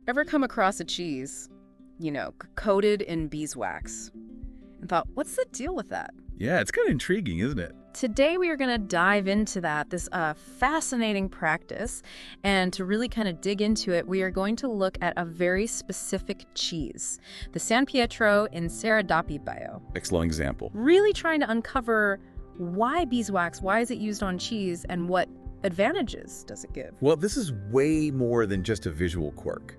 Ever come across a cheese, coated in beeswax and thought, what's the deal with that? Yeah, it's kind of intriguing, isn't it? Today we are going to dive into this fascinating practice, and to really kind of dig into it, we are going to look at a very specific cheese, the San Pietro in Bio. Excellent example. Really trying to uncover why beeswax, why is it used on cheese, and what advantages does it give? Well, this is way more than just a visual quirk.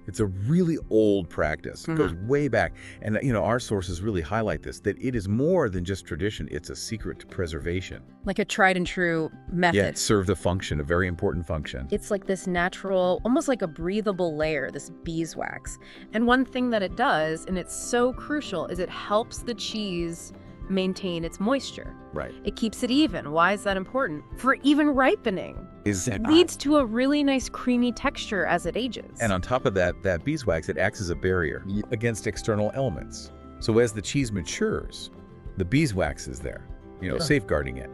It's a really old practice. It goes way back. And, our sources really highlight this, that it is more than just tradition. It's a secret to preservation. Like a tried and true method. Yeah, it served a function, a very important function. It's like this natural, almost like a breathable layer, this beeswax. And one thing that it does, and it's so crucial, is it helps the cheese maintain its moisture. Right. It keeps it even. Why is that important? For even ripening. Leads to a really nice creamy texture as it ages. And on top of that beeswax, it acts as a barrier against external elements. So as the cheese matures, the beeswax is there, safeguarding it.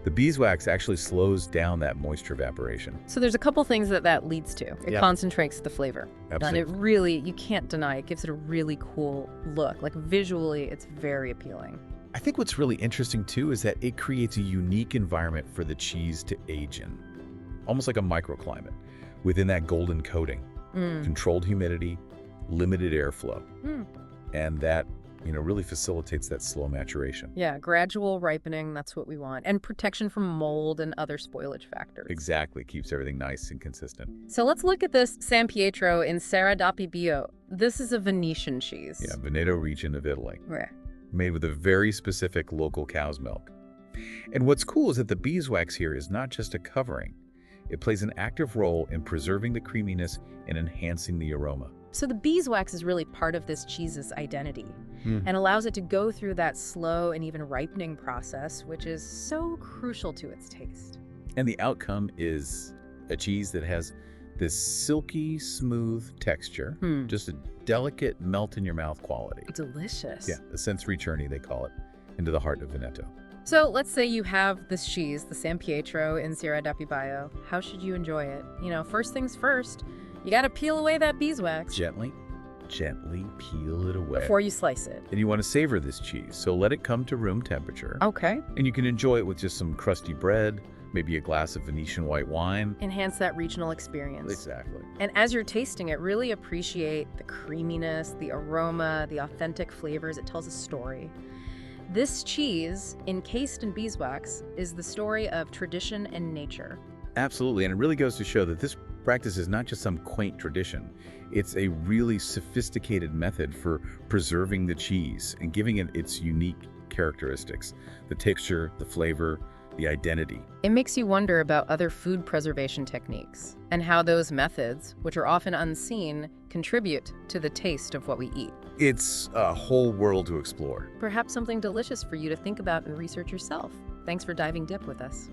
The beeswax actually slows down that moisture evaporation. So there's a couple things that leads to. It concentrates the flavor. Absolutely. And it really, you can't deny, it gives it a really cool look. Like visually, it's very appealing. I think what's really interesting too is that it creates a unique environment for the cheese to age in. Almost like a microclimate within that golden coating. Controlled humidity, limited airflow. And that, really facilitates that slow maturation. Yeah, gradual ripening, that's what we want. And protection from mold and other spoilage factors. Exactly, keeps everything nice and consistent. So let's look at this San Pietro in Bio. This is a Venetian cheese. Yeah, Veneto region of Italy. Right. Made with a very specific local cow's milk. And what's cool is that the beeswax here is not just a covering. It plays an active role in preserving the creaminess and enhancing the aroma. So the beeswax is really part of this cheese's identity and allows it to go through that slow and even ripening process, which is so crucial to its taste. And the outcome is a cheese that has this silky, smooth texture, just a delicate melt-in-your-mouth quality. Delicious. Yeah, a sensory journey, they call it, into the heart of Veneto. So let's say you have this cheese, the San Pietro in Bio. How should you enjoy it? First things first, you got to peel away that beeswax. Gently peel it away. Before you slice it. And you want to savor this cheese, so let it come to room temperature. Okay. And you can enjoy it with just some crusty bread, maybe a glass of Venetian white wine. Enhance that regional experience. Exactly. And as you're tasting it, really appreciate the creaminess, the aroma, the authentic flavors. It tells a story. This cheese, encased in beeswax, is the story of tradition and nature. Absolutely, and it really goes to show that this practice is not just some quaint tradition. It's a really sophisticated method for preserving the cheese and giving it its unique characteristics, the texture, the flavor, the identity. It makes you wonder about other food preservation techniques and how those methods, which are often unseen, contribute to the taste of what we eat. It's a whole world to explore. Perhaps something delicious for you to think about and research yourself. Thanks for diving deep with us.